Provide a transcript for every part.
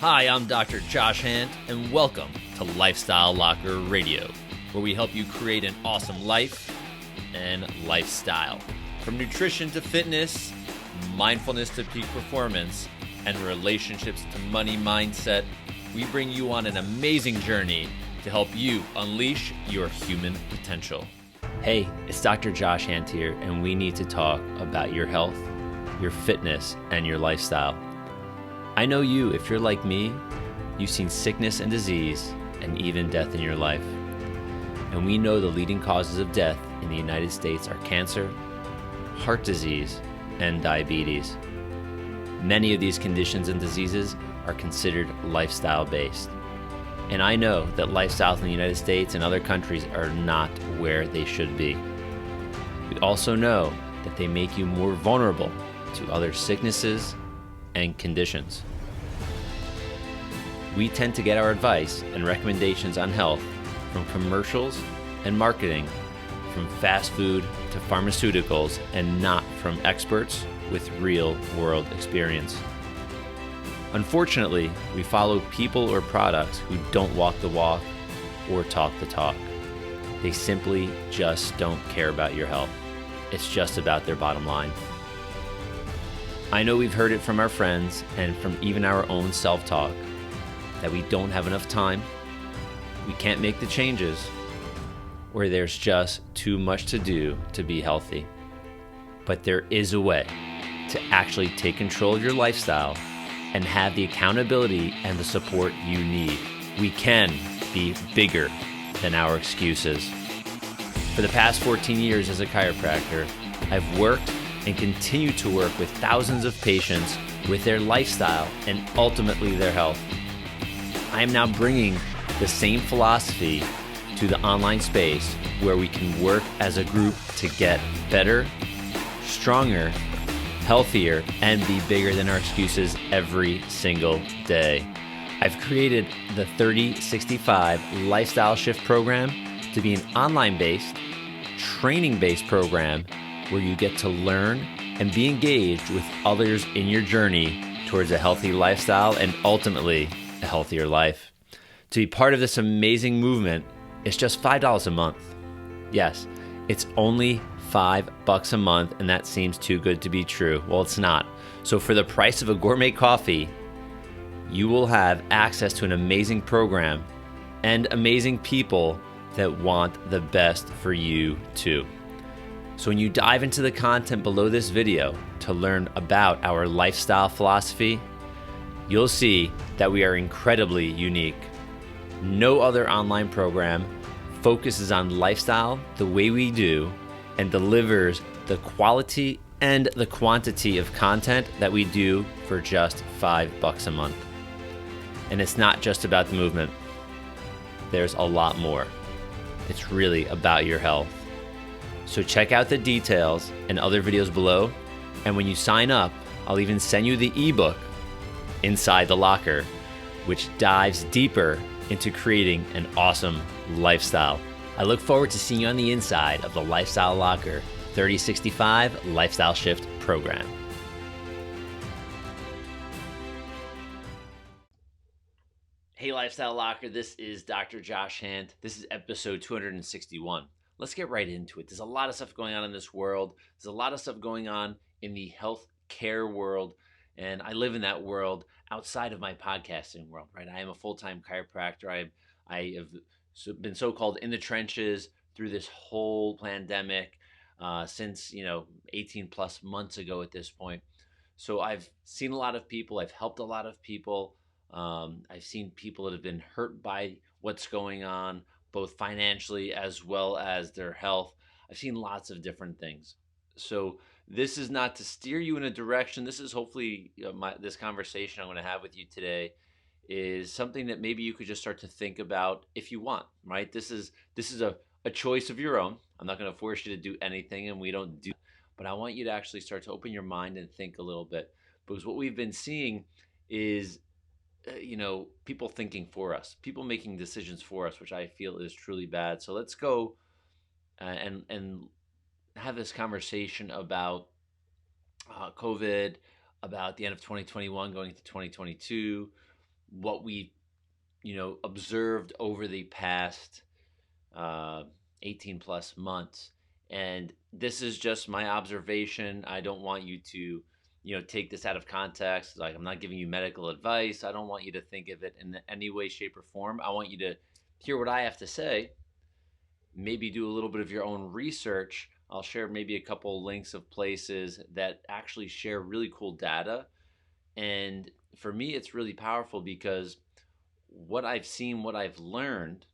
Hi, I'm Dr. Josh Hand, and welcome to Lifestyle Locker Radio, where we help you create an awesome life and lifestyle. From nutrition to fitness, mindfulness to peak performance, and relationships to money mindset, we bring you on an amazing journey to help you unleash your human potential. Hey, it's Dr. Josh Hand here, and we need to talk about your health, your fitness, and your lifestyle. I know you, if you're like me, you've seen sickness and disease and even death in your life. And we know the leading causes of death in the United States are cancer, heart disease, and diabetes. Many of these conditions and diseases are considered lifestyle-based. And I know that lifestyles in the United States and other countries are not where they should be. We also know that they make you more vulnerable to other sicknesses and conditions. We tend to get our advice and recommendations on health from commercials and marketing, from fast food to pharmaceuticals, and not from experts with real-world experience. Unfortunately, we follow people or products who don't walk the walk or talk the talk. They simply just don't care about your health. It's just about their bottom line. I know we've heard it from our friends and from even our own self-talk that we don't have enough time, we can't make the changes, or there's just too much to do to be healthy. But there is a way to actually take control of your lifestyle and have the accountability and the support you need. We can be bigger than our excuses. For the past 14 years as a chiropractor, I've worked and continue to work with thousands of patients with their lifestyle and ultimately their health. I am now bringing the same philosophy to the online space where we can work as a group to get better, stronger, healthier, and be bigger than our excuses every single day. I've created the 3065 Lifestyle Shift program to be an online-based, training-based program where you get to learn and be engaged with others in your journey towards a healthy lifestyle and ultimately a healthier life. To be part of this amazing movement, it's just $5 a month. Yes, it's only $5 a month, and that seems too good to be true. Well, it's not. So for the price of a gourmet coffee, you will have access to an amazing program and amazing people that want the best for you too. So when you dive into the content below this video to learn about our lifestyle philosophy, you'll see that we are incredibly unique. No other online program focuses on lifestyle the way we do and delivers the quality and the quantity of content that we do for just $5 a month. And it's not just about the movement. There's a lot more. It's really about your health. So check out the details and other videos below. And when you sign up, I'll even send you the ebook, Inside the Locker, which dives deeper into creating an awesome lifestyle. I look forward to seeing you on the inside of the Lifestyle Locker 3065 Lifestyle Shift program. Hey Lifestyle Locker, this is Dr. Josh Hand. This is episode 261. Let's get right into it. There's a lot of stuff going on in this world. There's a lot of stuff going on in the health care world, and I live in that world outside of my podcasting world, right? I am a full-time chiropractor. I have been so-called in the trenches through this whole pandemic since 18 plus months ago at this point. So I've seen a lot of people. I've helped a lot of people. I've seen people that have been hurt by what's going on, both financially as well as their health. I've seen lots of different things. So this is not to steer you in a direction. This is hopefully this conversation I'm going to have with you today is something that maybe you could just start to think about if you want, right? This is a choice of your own. I'm not going to force you to do anything, and we don't do, but I want you to actually start to open your mind and think a little bit, because what we've been seeing is people thinking for us, people making decisions for us, which I feel is truly bad. So let's go and have this conversation about COVID, about the end of 2021 going into 2022, what we observed over the past uh, 18 plus months. And this is just my observation. I don't want you to, take this out of context. Like, I'm not giving you medical advice. I don't want you to think of it in any way, shape, or form. I want you to hear what I have to say, maybe do a little bit of your own research. I'll share maybe a couple links of places that actually share really cool data. And for me, it's really powerful because what I've seen, what I've learned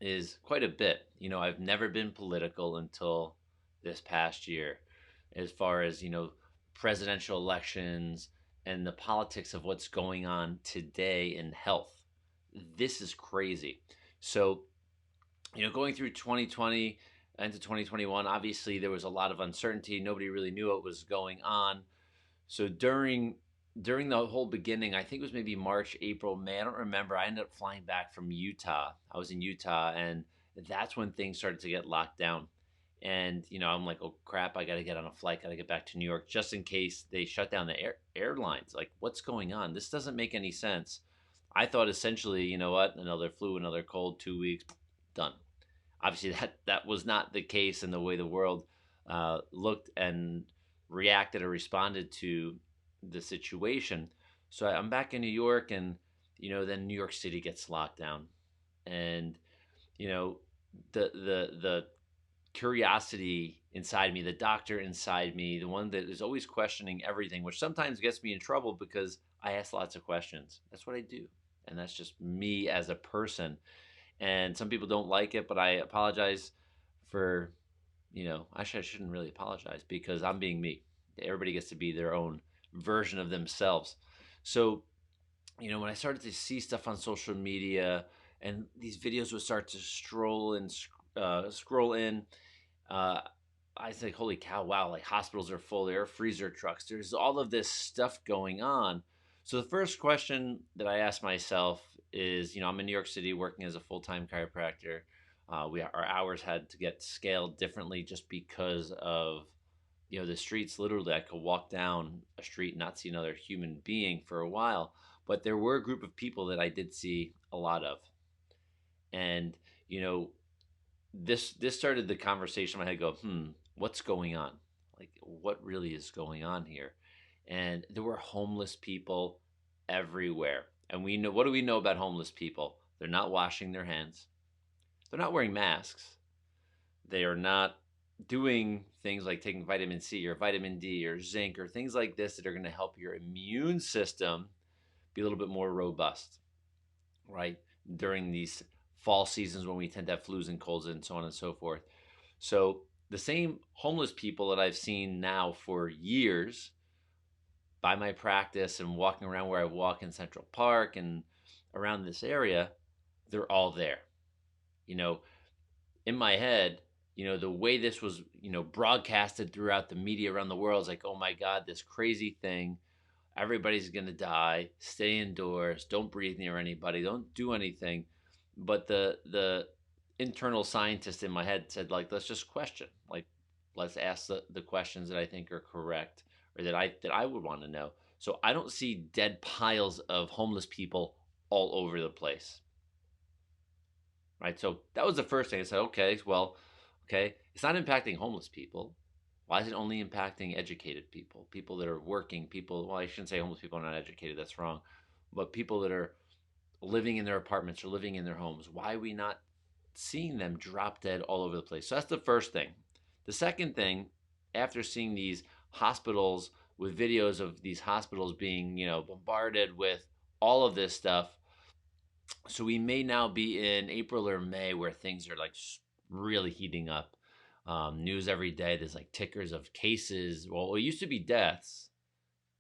is quite a bit. I've never been political until this past year, as far as, presidential elections and the politics of what's going on today in health. This is crazy. So, going through 2020 into 2021, obviously there was a lot of uncertainty. Nobody really knew what was going on. So during the whole beginning, I think it was maybe March, April, May, I don't remember. I ended up flying back from Utah. I was in Utah, and that's when things started to get locked down. And I'm like, oh crap, I got to get on a flight, got to get back to New York just in case they shut down the airlines. Like, what's going on? This doesn't make any sense. I thought essentially, you know what, another flu, another cold, 2 weeks, done. Obviously, that was not the case in the way the world looked and reacted or responded to the situation. So I'm back in New York, and then New York City gets locked down, and you know, the curiosity inside me, the doctor inside me, the one that is always questioning everything, which sometimes gets me in trouble because I ask lots of questions. That's what I do, and that's just me as a person. And some people don't like it, but I apologize for, actually I shouldn't really apologize because I'm being me. Everybody gets to be their own version of themselves. So, when I started to see stuff on social media and these videos would start to scroll in, uh, I think, holy cow, wow, like hospitals are full, there are freezer trucks, there's all of this stuff going on. So the first question that I asked myself is, I'm in New York City working as a full-time chiropractor. Our hours had to get scaled differently just because of the streets. Literally, I could walk down a street and not see another human being for a while, but there were a group of people that I did see a lot of. And this started the conversation. I had to go, what's going on? Like, what really is going on here? And there were homeless people everywhere. And we know, what do we know about homeless people? They're not washing their hands. They're not wearing masks. They are not doing things like taking vitamin C or vitamin D or zinc or things like this that are going to help your immune system be a little bit more robust, right? During these fall seasons when we tend to have flus and colds and so on and so forth. So the same homeless people that I've seen now for years by my practice and walking around where I walk in Central Park and around this area, they're all there. In my head, the way this was, broadcasted throughout the media around the world is like, oh my God, this crazy thing. Everybody's going to die. Stay indoors. Don't breathe near anybody. Don't do anything. But the internal scientist in my head said, like, let's just question. Like, let's ask the questions that I think are correct or that I would want to know. So I don't see dead piles of homeless people all over the place. Right? So that was the first thing. I said, okay, well, okay, it's not impacting homeless people. Why is it only impacting educated people, people that are working, people? Well, I shouldn't say homeless people are not educated. That's wrong. But people that are living in their apartments or living in their homes. Why are we not seeing them drop dead all over the place? So that's the first thing. The second thing, after seeing these hospitals with videos of these hospitals being, bombarded with all of this stuff, so we may now be in April or May where things are like really heating up. News every day. There's like tickers of cases. Well, it used to be deaths.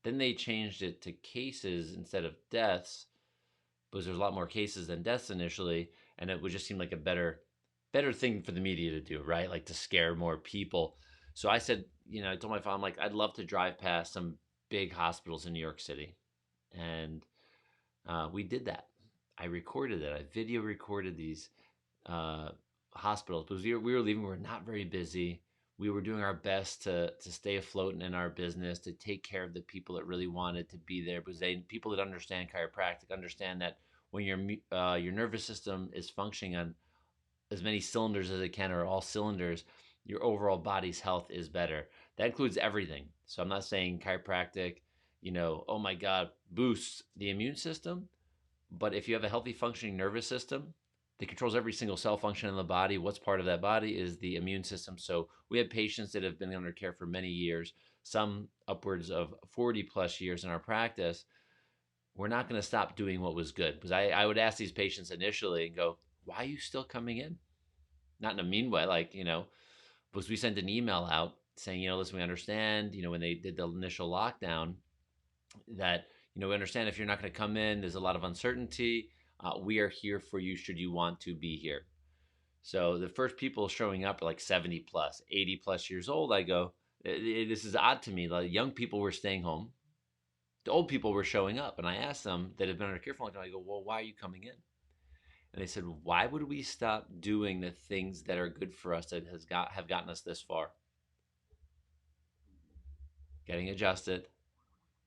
Then they changed it to cases instead of deaths because there's a lot more cases than deaths initially, and it would just seem like a better thing for the media to do, right? Like to scare more people. So I said, I told my father, I'm like, I'd love to drive past some big hospitals in New York City, and we did that. I recorded it. I video recorded these uh, hospitals because we were leaving. We were not very busy. we were doing our best to stay afloat in our business, to take care of the people that really wanted to be there, because people that understand chiropractic understand that when your nervous system is functioning on as many cylinders as it can, or all cylinders, your overall body's health is better. That includes everything. So I'm not saying chiropractic, oh my God, boosts the immune system. But if you have a healthy functioning nervous system that controls every single cell function in the body, what's part of that body is the immune system. So we have patients that have been under care for many years, some upwards of 40 plus years in our practice. We're not going to stop doing what was good, because I would ask these patients initially and go, why are you still coming in? Not in a mean way, because we sent an email out saying, listen, we understand, when they did the initial lockdown, that, we understand if you're not going to come in, there's a lot of uncertainty. We are here for you should you want to be here. So the first people showing up are like 70 plus, 80 plus years old. I go, this is odd to me. Like, young people were staying home. The old people were showing up. And I asked them that have been under care for a long time, I go, well, why are you coming in? And they said, why would we stop doing the things that are good for us, that have gotten us this far? Getting adjusted,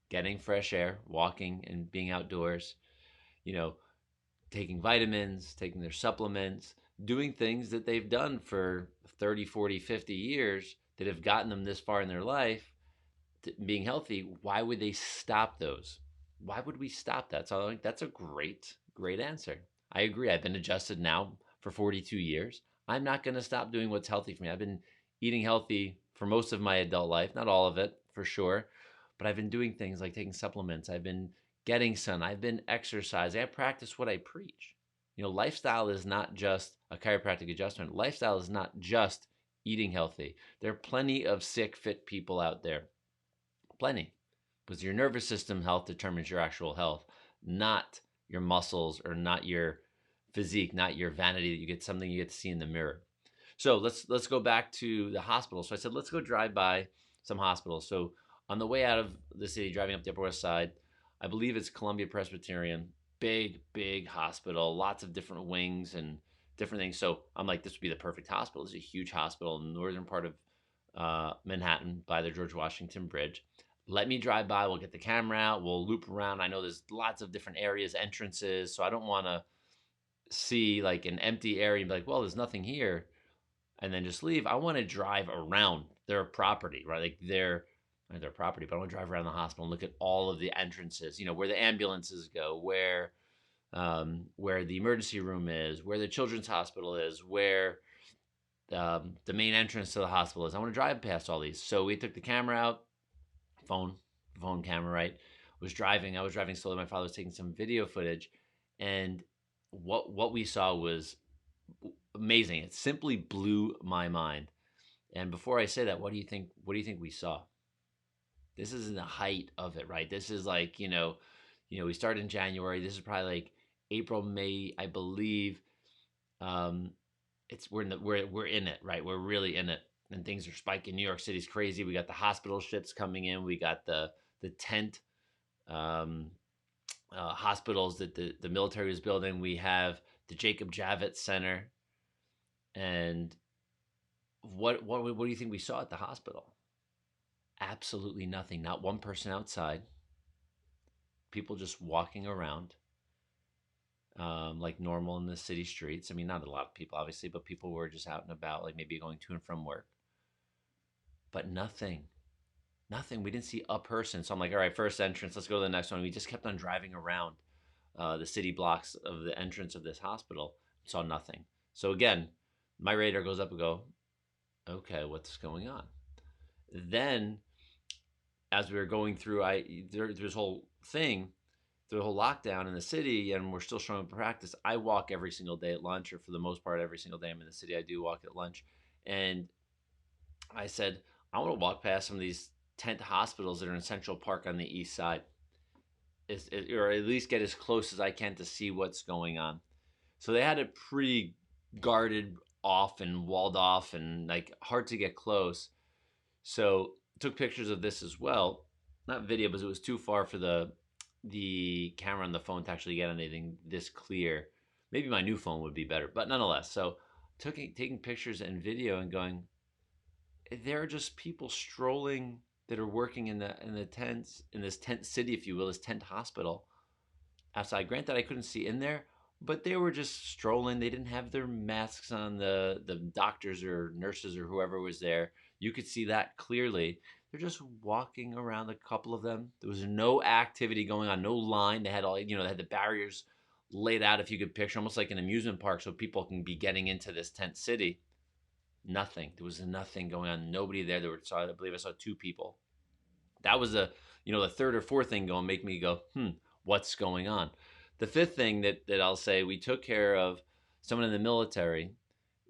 getting fresh air, walking and being outdoors, you know, taking vitamins, taking their supplements, doing things that they've done for 30, 40, 50 years that have gotten them this far in their life, being healthy. Why would they stop those? Why would we stop that? So I think that's a great answer. I agree. I've been adjusted now for 42 years. I'm not going to stop doing what's healthy for me. I've been eating healthy for most of my adult life, not all of it for sure, but I've been doing things like taking supplements. I've been getting sun. I've been exercising. I practice what I preach. Lifestyle is not just a chiropractic adjustment. Lifestyle is not just eating healthy. There are plenty of sick, fit people out there. Plenty. Because your nervous system health determines your actual health, not your muscles, or not your physique, not your vanity that you get, something you get to see in the mirror. So let's go back to the hospital. So I said, let's go drive by some hospitals. So on the way out of the city, driving up the Upper West Side, I believe it's Columbia Presbyterian, big hospital, lots of different wings and different things. So I'm like, this would be the perfect hospital. It's a huge hospital in the northern part of Manhattan by the George Washington Bridge. Let me drive by. We'll get the camera out. We'll loop around. I know there's lots of different areas, entrances. So I don't want to see like an empty area and be like, well, there's nothing here, and then just leave. I want to drive around their property, right? Like their property, but I want to drive around the hospital and look at all of the entrances, where the ambulances go, where the emergency room is, where the children's hospital is, where the main entrance to the hospital is. I want to drive past all these. So we took the camera out, phone camera, right? I was driving slowly. My father was taking some video footage, and what we saw was amazing. It simply blew my mind. And before I say that, what do you think we saw? This is in the height of it, right? This is like, we started in January. This is probably like April, May, I believe. We're in it, right? We're really in it. And things are spiking. New York City's crazy. We got the hospital shits coming in. We got the tent hospitals that the military is building. We have the Jacob Javits Center. And what do you think we saw at the hospital? Absolutely nothing. Not one person outside. People just walking around like normal in the city streets. I mean, not a lot of people, obviously, but people were just out and about, like maybe going to and from work. But nothing. We didn't see a person. So I'm like, all right, first entrance, let's go to the next one. We just kept on driving around the city blocks of the entrance of this hospital. Saw nothing. So again, my radar goes up and go, okay, what's going on? Then as we were going through, there's this whole thing, the whole lockdown in the city, and we're still showing up in practice. I walk every single day at lunch, or for the most part, every single day I'm in the city, I do walk at lunch. And I said, I want to walk past some of these tent hospitals that are in Central Park on the east side, or at least get as close as I can to see what's going on. So they had it pretty guarded off and walled off and like hard to get close. So took pictures of this as well, not video, because it was too far for the camera on the phone to actually get anything this clear. Maybe my new phone would be better, but nonetheless. So taking pictures and video and going, there are just people strolling that are working in the tents in this tent city, if you will, this tent hospital outside. Granted, I couldn't see in there, but they were just strolling. They didn't have their masks on. The doctors or nurses or whoever was there, you could see that clearly. They're just walking around, a couple of them. There was no activity going on, no line. They had all, they had the barriers laid out, if you could picture, almost like an amusement park, so people can be getting into this tent city. Nothing. There was nothing going on. Nobody there. I believe I saw two people. That was the third or fourth thing going make me go, what's going on? The fifth thing that I'll say, we took care of someone in the military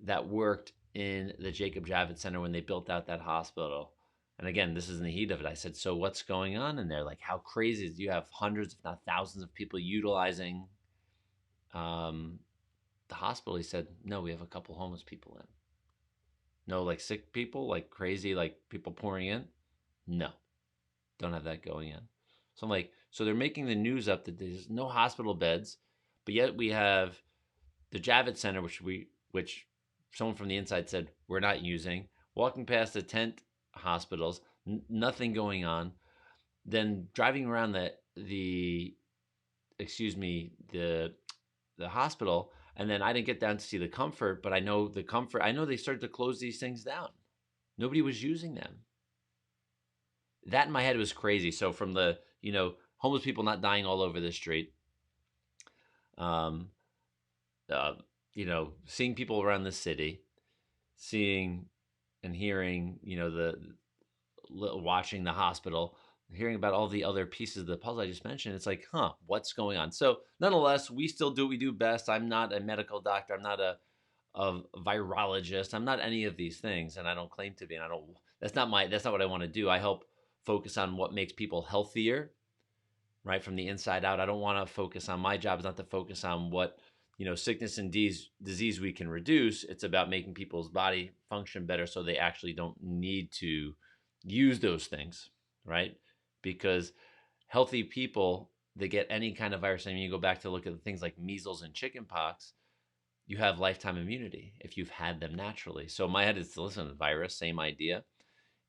that worked in the Jacob Javits Center when they built out that hospital. And again, this is in the heat of it. I said, so what's going on in there? Like, how crazy is, you have hundreds, if not thousands, of people utilizing um, the hospital? He said, no, we have a couple homeless people in. No, like sick people, like crazy, like people pouring in. No, don't have that going in. So I'm like, so they're making the news up that there's no hospital beds, but yet we have the Javits Center, which someone from the inside said we're not using. Walking past the tent hospitals, nothing going on. Then driving around the excuse me the hospital, and then I didn't get down to see the Comfort, but I know the Comfort. I know they started to close these things down. Nobody was using them. That in my head was crazy. So from the homeless people not dying all over the street, um, uh, seeing people around the city, seeing and hearing, the watching the hospital, hearing about all the other pieces of the puzzle I just mentioned, it's like, what's going on? So nonetheless, we still do what we do best. I'm not a medical doctor. I'm not a virologist. I'm not any of these things, and I don't claim to be. And I don't. That's not what I want to do. I help focus on what makes people healthier, right, from the inside out. I don't want to focus on, my job is not to focus on what sickness and disease we can reduce. It's about making people's body function better, so they actually don't need to use those things, right? Because healthy people that get any kind of virus, I mean, you go back to look at things like measles and chickenpox, you have lifetime immunity if you've had them naturally. So my head is, listen, virus, same idea.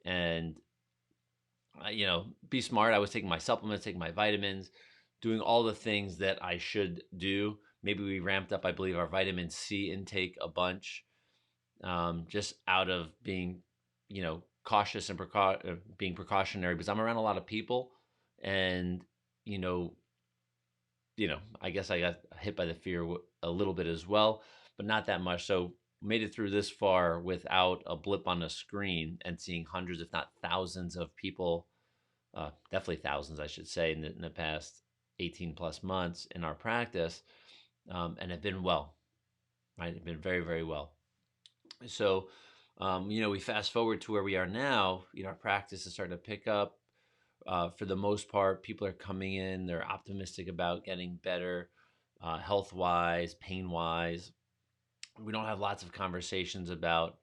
And, be smart. I was taking my supplements, taking my vitamins, doing all the things that I should do. Maybe we ramped up, I believe, our vitamin C intake a bunch, just out of being, cautious and being precautionary, because I'm around a lot of people, and you know, I guess I got hit by the fear a little bit as well, but not that much. So made it through this far without a blip on the screen, and seeing hundreds, if not thousands, of people, definitely thousands, I should say, in the past 18 plus months in our practice, and have been well, right? Have been very, very well. So, we fast forward to where we are now. Our practice is starting to pick up. For the most part, people are coming in. They're optimistic about getting better, health wise, pain wise. We don't have lots of conversations about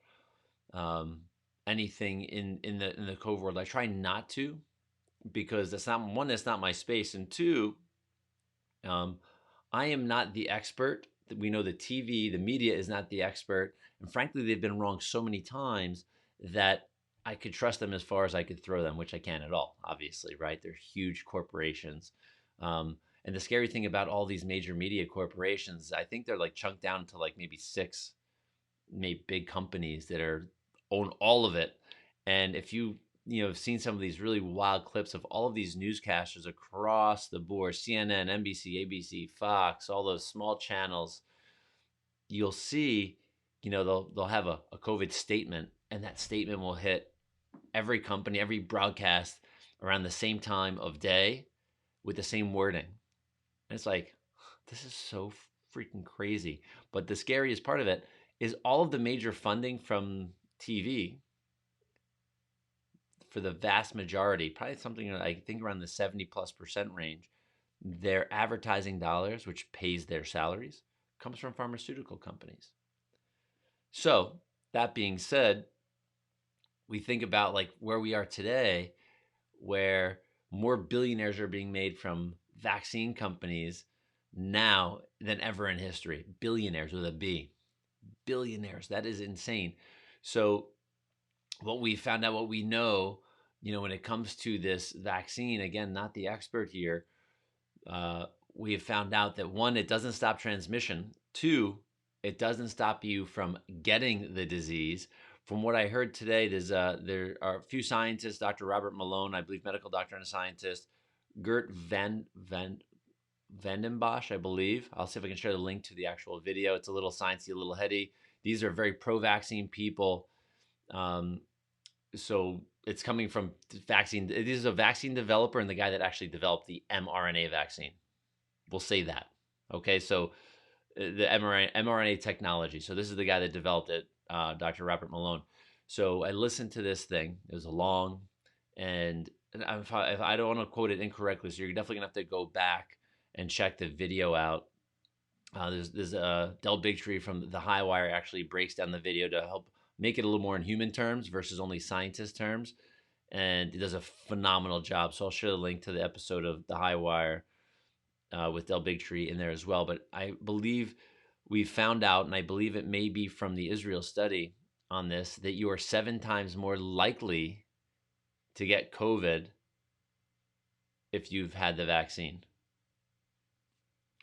anything in the COVID world. I try not to, because that's not my space, and two, I am not the expert. We know the TV, the media is not the expert, and frankly, they've been wrong so many times that I could trust them as far as I could throw them, which I can't at all, obviously, right? They're huge corporations. And the scary thing about all these major media corporations, I think they're like chunked down to like maybe six, maybe big companies that own all of it. And if have seen some of these really wild clips of all of these newscasters across the board, CNN, NBC, ABC, Fox, all those small channels, you'll see, they'll have a COVID statement, and that statement will hit every company, every broadcast around the same time of day with the same wording. And it's like, this is so freaking crazy. But the scariest part of it is all of the major funding from TV, for the vast majority, probably something I think around the 70+% range, their advertising dollars, which pays their salaries, comes from pharmaceutical companies. So that being said, we think about like where we are today, where more billionaires are being made from vaccine companies now than ever in history. Billionaires with a B. Billionaires. That is insane. So what we found out, what we know, when it comes to this vaccine, again, not the expert here, uh, we have found out that one, it doesn't stop transmission. Two, it doesn't stop you from getting the disease. From what I heard today, there are a few scientists, Dr. Robert Malone, I believe medical doctor and a scientist, Gert Vandenbosch, I believe. I'll see if I can share the link to the actual video. It's a little sciencey, a little heady. These are very pro-vaccine people. Um, so it's coming from vaccine. This is a vaccine developer and the guy that actually developed the mRNA vaccine. We'll say that. Okay, so the mRNA technology. So this is the guy that developed it, Dr. Robert Malone. So I listened to this thing. It was long, and if I don't want to quote it incorrectly, so you're definitely gonna have to go back and check the video out. There's Del Bigtree from the High Wire actually breaks down the video to help make it a little more in human terms versus only scientist terms, and he does a phenomenal job. So I'll share the link to the episode of the High Wire with Del Bigtree in there as well. But I believe we found out, and I believe it may be from the Israel study on this, that you are 7 times more likely to get COVID if you've had the vaccine.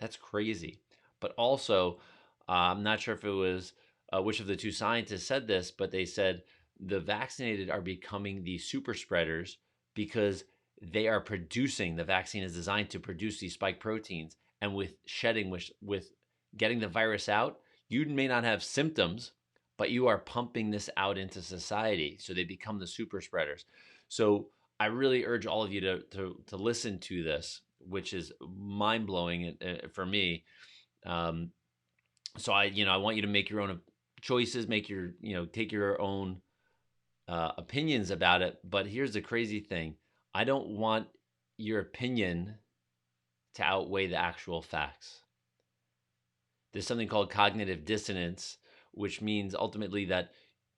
That's crazy. But also, I'm not sure if it was which of the two scientists said this, but they said the vaccinated are becoming the super spreaders because they are producing, the vaccine is designed to produce these spike proteins. And with shedding, with getting the virus out, you may not have symptoms, but you are pumping this out into society. So they become the super spreaders. So I really urge all of you to listen to this, which is mind blowing for me. So I want you to make your own choices, take your own opinions about it. But here's the crazy thing: I don't want your opinion to outweigh the actual facts. There's something called cognitive dissonance, which means ultimately that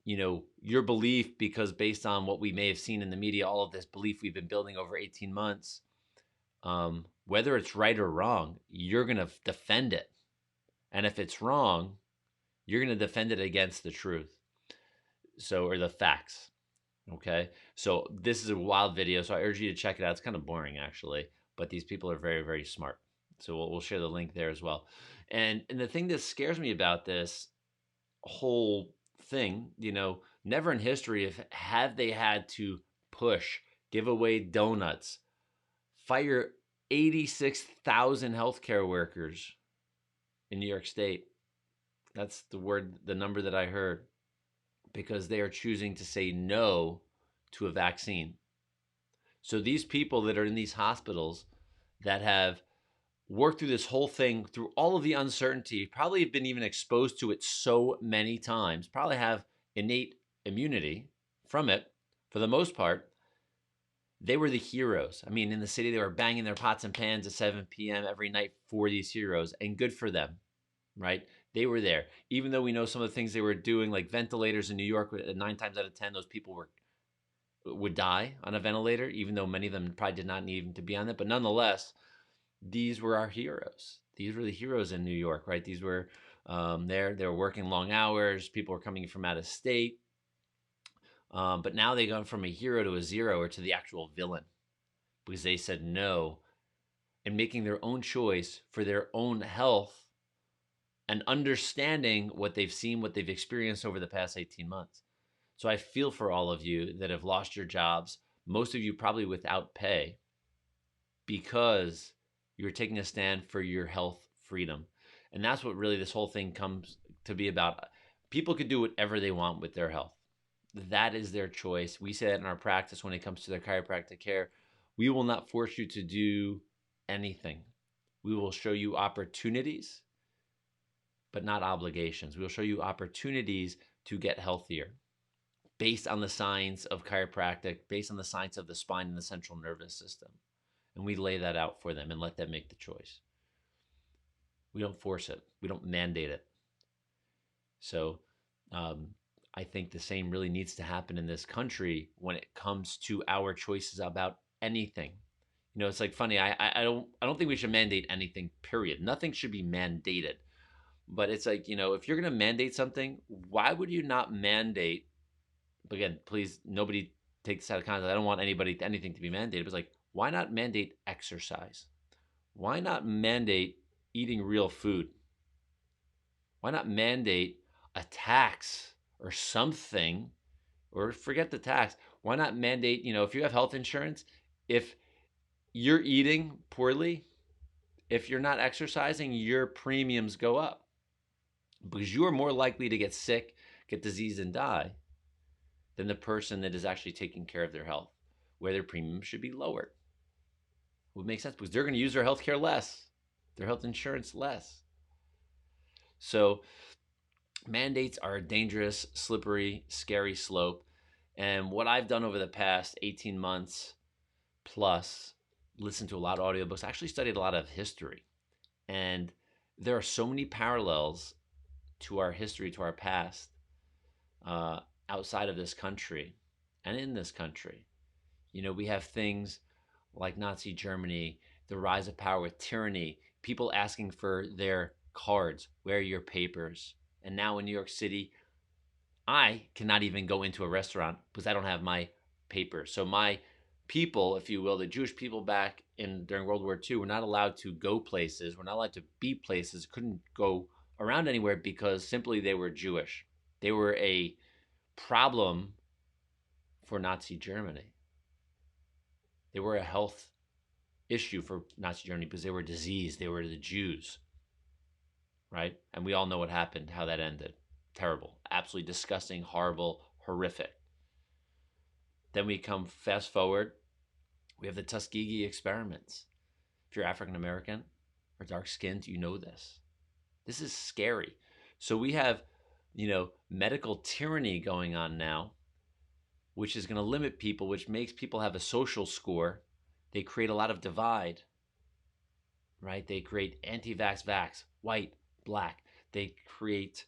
your belief, because based on what we may have seen in the media, all of this belief we've been building over 18 months, whether it's right or wrong, you're going to defend it. And if it's wrong, you're going to defend it against the truth. Or the facts. Okay. So this is a wild video. So I urge you to check it out. It's kind of boring actually, but these people are very, very smart. So we'll share the link there as well. And the thing that scares me about this whole thing, never in history have they had to push, give away donuts, fire 86,000 healthcare workers in New York State. That's the number that I heard, because they are choosing to say no to a vaccine. So these people that are in these hospitals that have worked through this whole thing, through all of the uncertainty, probably have been even exposed to it so many times, probably have innate immunity from it for the most part. They were the heroes. I mean, in the city, they were banging their pots and pans at 7 p.m. every night for these heroes, and good for them, right? They were there. Even though we know some of the things they were doing, like ventilators in New York, 9 times out of 10, those people would die on a ventilator, even though many of them probably did not need to be on it. But nonetheless, these were our heroes. These were the heroes in New York, right? These were they were working long hours. People were coming from out of state. But now they've gone from a hero to a zero, or to the actual villain, because they said no and making their own choice for their own health and understanding what they've seen, what they've experienced over the past 18 months. So I feel for all of you that have lost your jobs, most of you probably without pay, because you're taking a stand for your health freedom. And that's what really this whole thing comes to be about. People can do whatever they want with their health. That is their choice. We say that in our practice when it comes to their chiropractic care. We will not force you to do anything. We will show you opportunities, but not obligations. We will show you opportunities to get healthier based on the science of chiropractic, based on the science of the spine and the central nervous system. And we lay that out for them and let them make the choice. We don't force it. We don't mandate it. So I think the same really needs to happen in this country when it comes to our choices about anything. It's like funny. I don't think we should mandate anything, period. Nothing should be mandated. But it's like, if you're going to mandate something, why would you not mandate but again, please, nobody take this out of context. I don't want anything to be mandated. It was like, why not mandate exercise? Why not mandate eating real food? Why not mandate a tax or something, or forget the tax? Why not mandate, if you have health insurance, if you're eating poorly, if you're not exercising, your premiums go up because you are more likely to get sick, get disease, and die than the person that is actually taking care of their health, where their premiums should be lowered. It would make sense because they're going to use their health care less, their health insurance less. So mandates are a dangerous, slippery, scary slope. And what I've done over the past 18 months plus, listened to a lot of audiobooks, actually studied a lot of history. And there are so many parallels to our history, to our past, outside of this country and in this country. We have things like Nazi Germany, the rise of power with tyranny, people asking for their cards, where are your papers? And now in New York City, I cannot even go into a restaurant because I don't have my papers. So my people, if you will, the Jewish people back in during World War II, were not allowed to go places, were not allowed to be places, couldn't go around anywhere because simply they were Jewish. They were a problem for Nazi Germany. They were a health issue for Nazi Germany because they were diseased. They were the Jews, right? And we all know what happened, how that ended. Terrible, absolutely disgusting, horrible, horrific. Then we come fast forward. We have the Tuskegee experiments. If you're African American or dark skinned, you know this. This is scary. So we have, medical tyranny going on now, which is going to limit people, which makes people have a social score. They create a lot of divide, right? They create anti-vax, vax, white, black. They create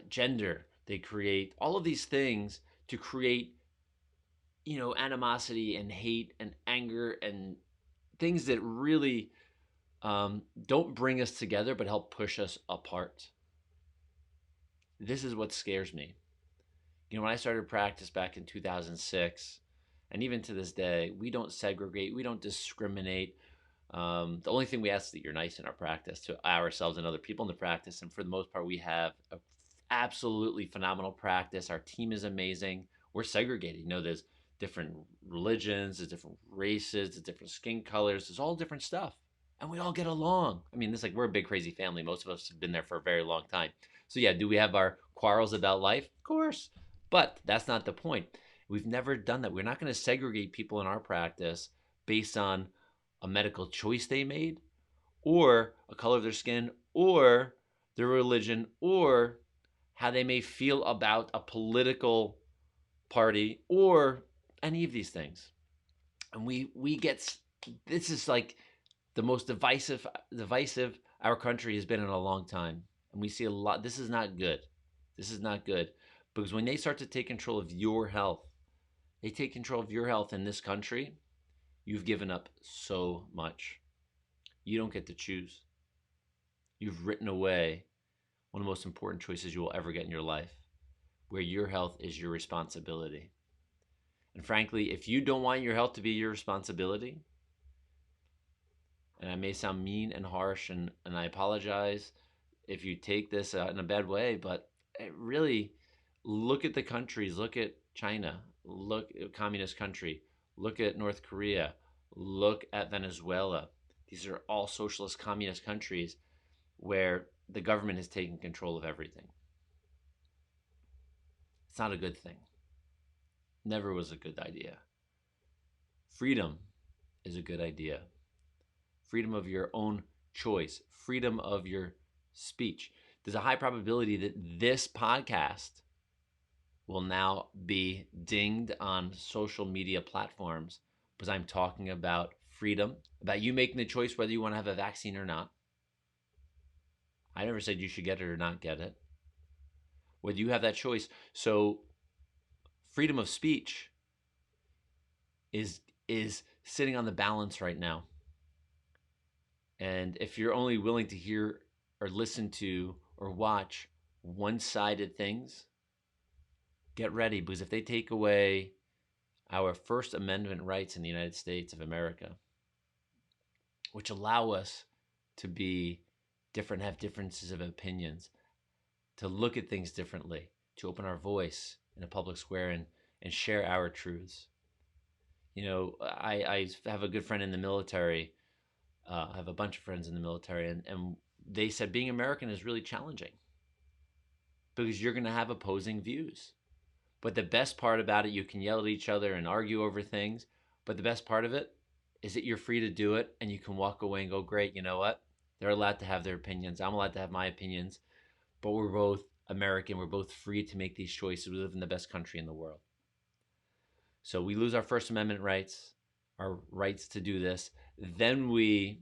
gender. They create all of these things to create, animosity and hate and anger and things that really don't bring us together but help push us apart. This is what scares me. When I started practice back in 2006, and even to this day, we don't segregate, we don't discriminate. The only thing we ask is that you're nice in our practice to ourselves and other people in the practice. And for the most part, we have a absolutely phenomenal practice. Our team is amazing. We're segregated. There's different religions, there's different races, there's different skin colors, there's all different stuff. And we all get along. I mean, it's like we're a big, crazy family. Most of us have been there for a very long time. So, yeah, do we have our quarrels about life? Of course. But that's not the point. We've never done that. We're not going to segregate people in our practice based on a medical choice they made, or a color of their skin, or their religion, or how they may feel about a political party, or any of these things. And we get, this is like the most divisive our country has been in a long time. And we see a lot. This is not good. This is not good. Because when they start to take control of your health, they take control of your health in this country, you've given up so much. You don't get to choose. You've written away one of the most important choices you will ever get in your life, where your health is your responsibility. And frankly, if you don't want your health to be your responsibility, and I may sound mean and harsh, and I apologize if you take this in a bad way, but really look at the countries. Look at China. Look at communist country. Look at North Korea. Look at Venezuela. These are all socialist communist countries where the government has taken control of everything. It's not a good thing. Never was a good idea. Freedom is a good idea. Freedom of your own choice. Freedom of your speech. There's a high probability that this podcast will now be dinged on social media platforms because I'm talking about freedom, about you making the choice whether you want to have a vaccine or not. I never said you should get it or not get it. Whether you have that choice. So freedom of speech is sitting on the balance right now. And if you're only willing to hear or listen to or watch one-sided things, Get ready, because if they take away our First Amendment rights in the United States of America, which allow us to be different, have differences of opinions, to look at things differently, to open our voice in a public square and share our truths. You know, I have a good friend in the military. I have a bunch of friends in the military, and they said being American is really challenging because you're going to have opposing views. But the best part about it, you can yell at each other and argue over things. But the best part of it is that you're free to do it and you can walk away and go, great, you know what? They're allowed to have their opinions. I'm allowed to have my opinions. But we're both American. We're both free to make these choices. We live in the best country in the world. So we lose our First Amendment rights, our rights to do this. Then we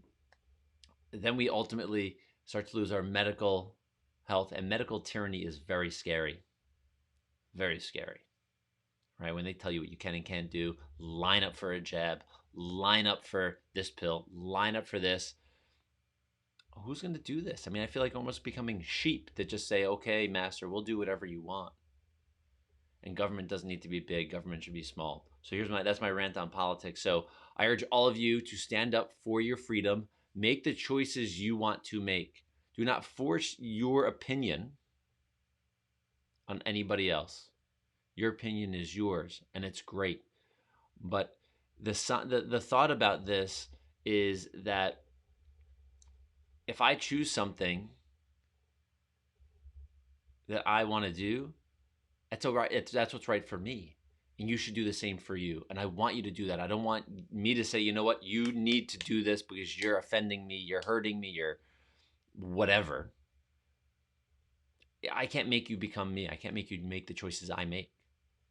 ultimately start to lose our medical health. And medical tyranny is very scary. Very scary. Right? When they tell you what you can and can't do, line up for a jab, line up for this pill, line up for this. Who's going to do this? I mean, I feel like almost becoming sheep that just say, okay, master, we'll do whatever you want. And government doesn't need to be big. Government should be small. So that's my rant on politics. So I urge all of you to stand up for your freedom. Make the choices you want to make. Do not force your opinion on anybody else. Your opinion is yours, and it's great. But the thought about this is that if I choose something that I want to do, that's all right. That's what's right for me, and you should do the same for you. And I want you to do that. I don't want me to say, you know what, you need to do this because you're offending me, you're hurting me, you're whatever. I can't make you become me. I can't make you make the choices I make.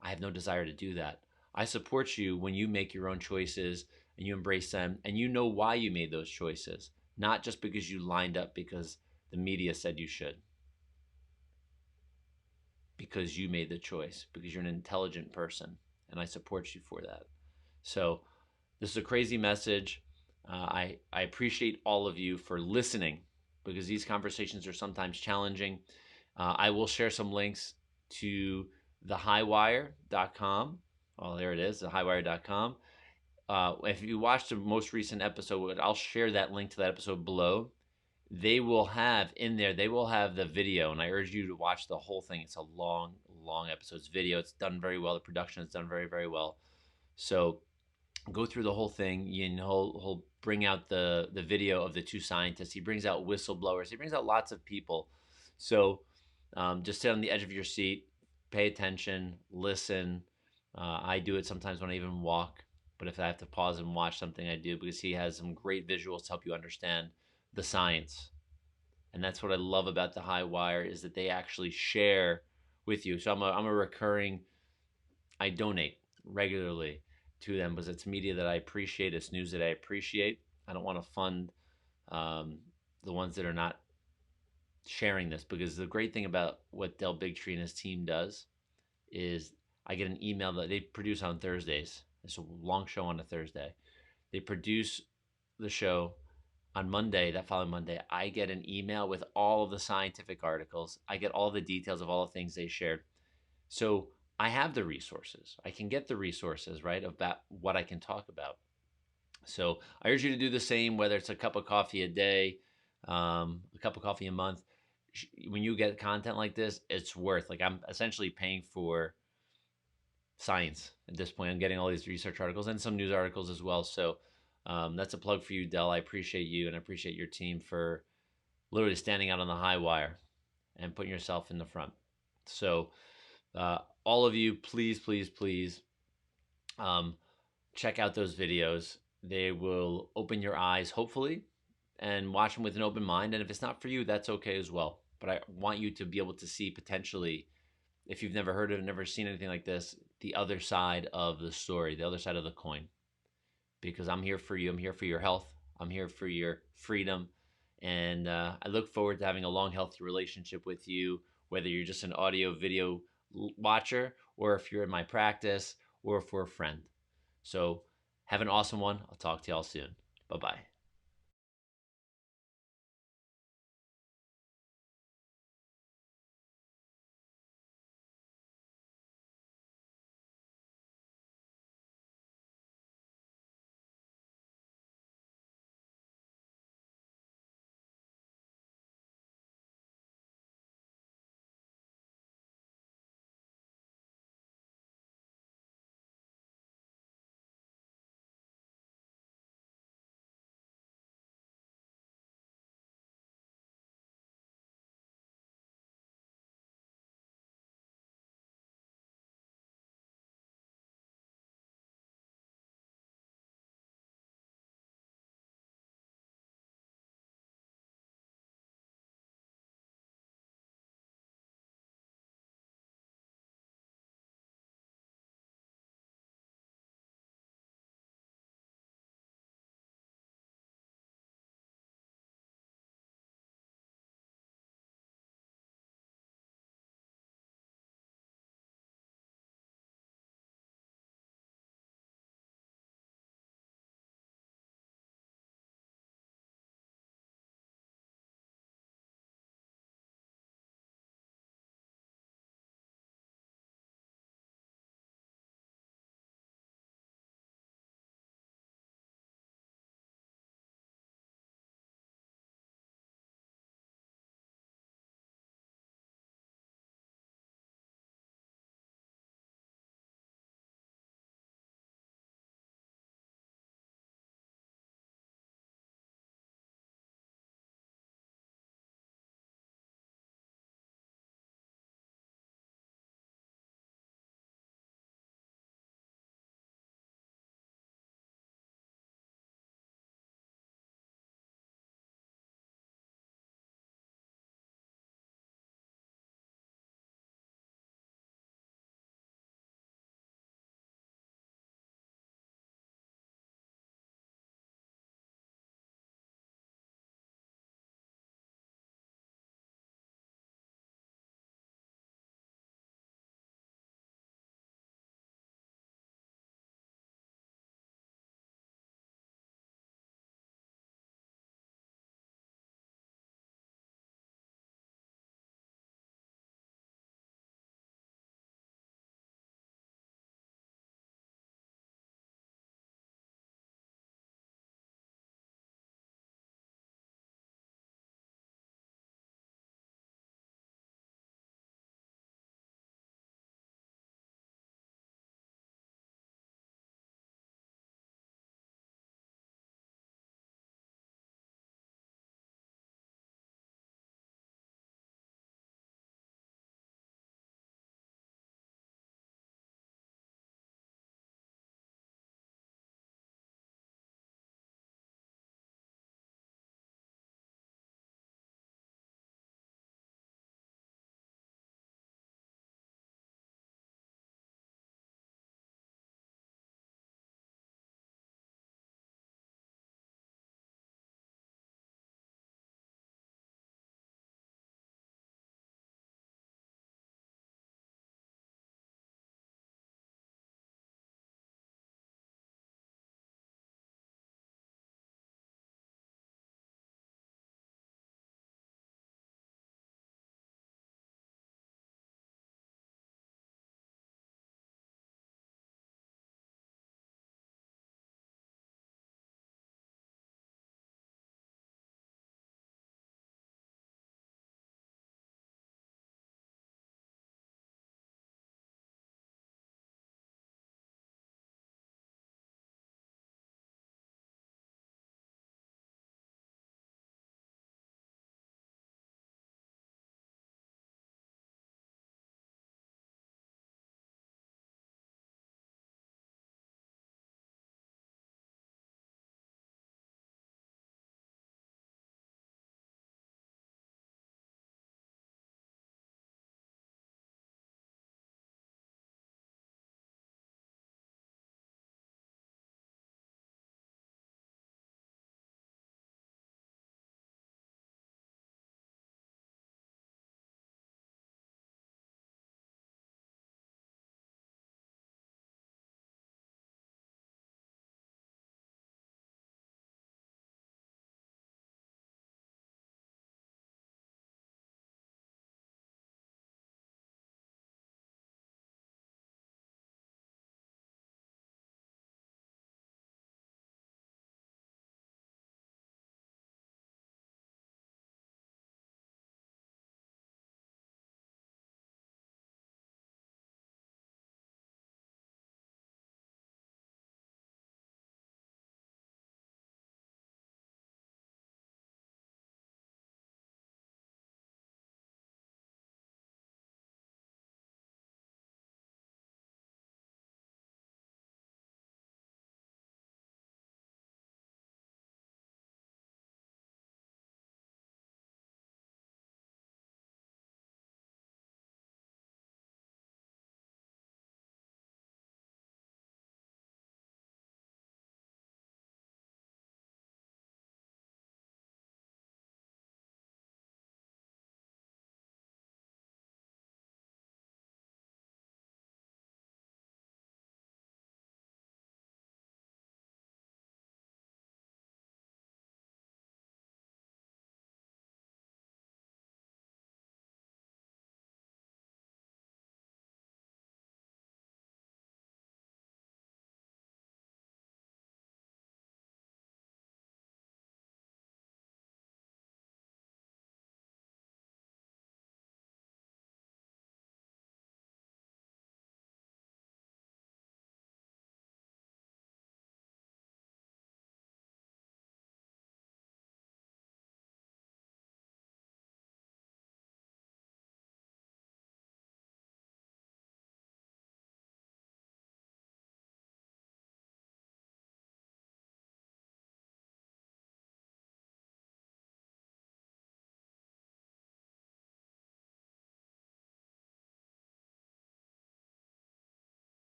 I have no desire to do that. I support you when you make your own choices and you embrace them and you know why you made those choices, not just because you lined up because the media said you should. Because you made the choice, because you're an intelligent person, and I support you for that. So this is a crazy message. I appreciate all of you for listening because these conversations are sometimes challenging. I will share some links to thehighwire.com. Oh, there it is, thehighwire.com. If you watched the most recent episode, I'll share that link to that episode below. They will have in there, they will have the video, and I urge you to watch the whole thing. It's a long episode. It's video. It's done very well. The production is done very, very well. So go through the whole thing. You know, he'll bring out the video of the two scientists. He brings out whistleblowers. He brings out lots of people. So just sit on the edge of your seat, pay attention, listen. I do it sometimes when I even walk, but if I have to pause and watch something, I do, because he has some great visuals to help you understand the science. And that's what I love about the High Wire, is that they actually share with you. So I'm a recurring, I donate regularly to them because it's media that I appreciate. It's news that I appreciate. I don't want to fund the ones that are not sharing this, because the great thing about what Del Bigtree and his team does is I get an email that they produce on Thursdays. It's a long show on a Thursday. They produce the show on Monday. That following Monday, I get an email with all of the scientific articles. I get all the details of all the things they shared. So I have the resources. I can get the resources, right, about what I can talk about. So I urge you to do the same, whether it's a cup of coffee a day, a cup of coffee a month. When you get content like this, it's worth, like, I'm essentially paying for science at this point. I'm getting all these research articles and some news articles as well. So that's a plug for you, Del. I appreciate you, and I appreciate your team for literally standing out on the high wire and putting yourself in the front. So all of you, please, please, please check out those videos. They will open your eyes, hopefully, and watch them with an open mind. And if it's not for you, that's okay as well. But I want you to be able to see, potentially, if you've never heard of it, never seen anything like this, the other side of the story, the other side of the coin. Because I'm here for you. I'm here for your health. I'm here for your freedom. And I look forward to having a long, healthy relationship with you, whether you're just an audio, video watcher, or if you're in my practice, or if we're a friend. So have an awesome one. I'll talk to y'all soon. Bye-bye.